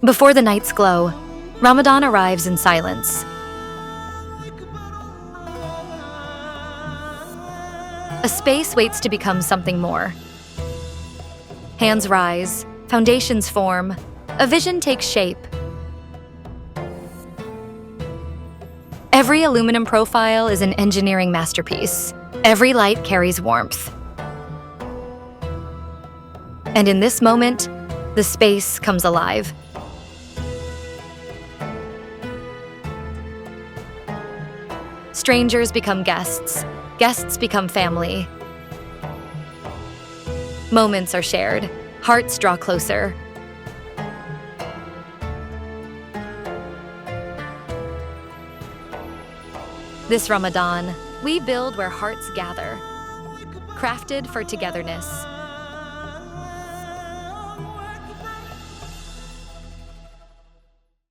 Before the night's glow, Ramadan arrives in silence. A space waits to become something more. Hands rise, foundations form, a vision takes shape. Every aluminum profile is an engineering masterpiece. Every light carries warmth. And in this moment, the space comes alive. Strangers become guests. Guests become family. Moments are shared. Hearts draw closer. This Ramadan, we build where hearts gather, crafted for togetherness.